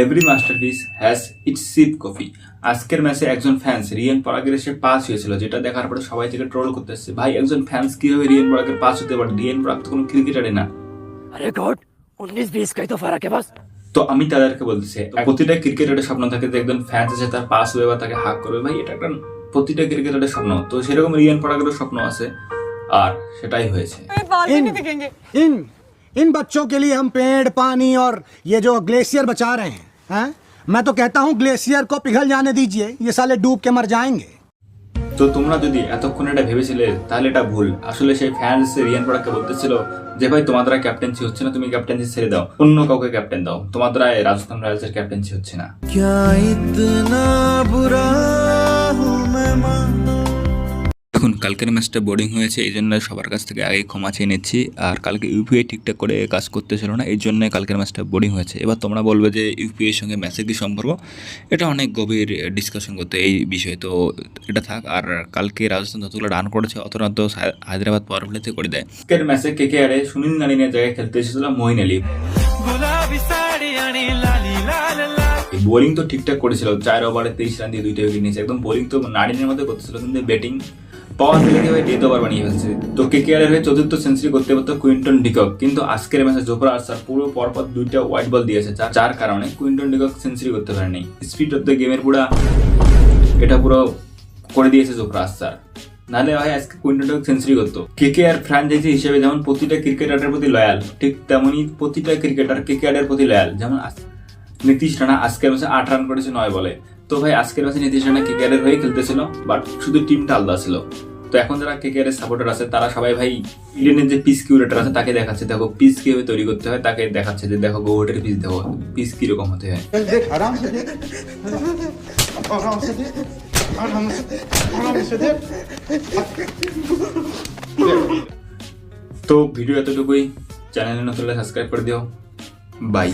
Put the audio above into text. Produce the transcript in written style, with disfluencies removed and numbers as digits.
Every masterpiece has its sheep copy. আজকের ম্যাচে একজন ফ্যান্স রিয়ান পরাগের এসে পাস হয়েছিল, যেটা দেখার পরে সবাই থেকে ট্রোল করতেছে, ভাই একজন ফ্যান্স কিভাবে রিয়ান পরাগের পাস হতে পারে? রিয়ান পরাগ তো কোনো ক্রিকেটারই না। अरे गॉड 19-20 का ही तो फर्क है बस। তো আমি তাদেরকে বলতেছি, প্রতিটা ক্রিকেটারের স্বপ্ন থাকে যে একজন ফ্যান্স এসে তার পাস হবে বা তাকে হাক করবে। ভাই এটা একটা প্রতিটা ক্রিকেটারের স্বপ্ন, তো সেরকম রিয়ান পরাগেরও স্বপ্ন আছে, আর সেটাই হয়েছে। इन इन बच्चों के लिए हम पेड़, पानी और ये जो ग्लेशियर बचा रहे हैं? मैं तो कहता हूँ ग्लेशियर को पिघल जाने दीजिए, ये साले डूब के मर जाएंगे। তো তোমরা যদি এতক্ষণ এটা ভেবেছিলে তাহলে এটা ভুল। আসলে সেই ফ্যান্স রিয়ান পরাগকে বলতেছিল যে ভাই তোমার দ্বারা ক্যাপ্টেন্সি হচ্ছে না, তুমি ক্যাপ্টেন্সি ছেড়ে দাও, অন্য কাউকে ক্যাপ্টেন দাও, তোমার দ্বারা রাজস্থান রয়্যালসের ক্যাপ্টেন্সি হচ্ছে না। এখন কালকের ম্যাচটা বোরিং হয়েছে, এই জন্য সবার কাছ থেকে আগে ক্ষমা চেয়ে নিচ্ছি। আর কালকে ইউপিআই ঠিকঠাক করে কাজ করতেছিল না, এই জন্য কালকের ম্যাচটা বোরিং হয়েছে। এবার তোমরা বলবে যে ইউপিআই এর সঙ্গে ম্যাচের কি সম্পর্ক? এটা অনেক গভীর ডিসকাশন করতে এই বিষয়ে, তো এটা থাক। আর কালকে রাজস্থান যতগুলো রান করেছে অত রান তো হায়দ্রাবাদ পাওয়ার প্লেতে করে দেয়। আজকের ম্যাচে কেকেআরে সুনীল নারিনের জায়গায় খেলতে এসেছিল মঈন আলী। বোলিং তো ঠিকঠাক করেছিল, 4 ওভারে 23 রান দিয়ে 2টা উইকেট নিয়েছে। একদম বোলিং তো নারিনের মধ্যে করতেছিল, কিন্তু ব্যাটিং পাওয়ার প্লেকে ভাই ডেথ ওভার বানিয়ে ফেলছে। তো কেকেআর এর হয়ে চতুর্থ সেঞ্চুরি করতে পারতো কুইন্টন ডিকক, কিন্তু আজকের ম্যাচে জোফরা আর্চার পুরো পরপর 2টা হোয়াইট বল দিয়েছে, যার কারণে কুইন্টন ডিকক সেঞ্চুরি করতে পারেনি। স্পিড অফ দ্য গেমের এটা পুরো করে দিয়েছে জোফরা আর্চার, নাহলে ভাই আজকে কুইন্টন ডিকক সেঞ্চুরি করতো। কেকেআর ফ্র্যাঞ্চাইজি হিসেবে যেমন প্রতিটা ক্রিকেটারের প্রতি লয়াল, ঠিক তেমনই প্রতিটা ক্রিকেটার কেকেআর এর প্রতি লয়াল। যেমন নীতিশ রানা আজকের ম্যাচে 8 রান করেছে 9 বলে। তো ভাই আজকের ম্যাচে নীতিশ রানা কেকেআর এর হয়ে খেলতেছিল, বাট শুধু টিমটা আলাদা ছিল। তো এখন যারা কেকেআর এর সাপোর্টার আছে তারা সবাই ভাই ইডেনের যে পিস কিউরেটর আছে তাকে দেখাচ্ছে, দেখো পিস কিভাবে তৈরি করতে হয়, তাকে দেখাচ্ছে যে দেখো গোটের পিস, দেখো পিস কিরকম হতে হয়। তো ভিডিও এতটুকুই, চ্যানেলে নতুন হলে সাবস্ক্রাইব করে দিও। বাই।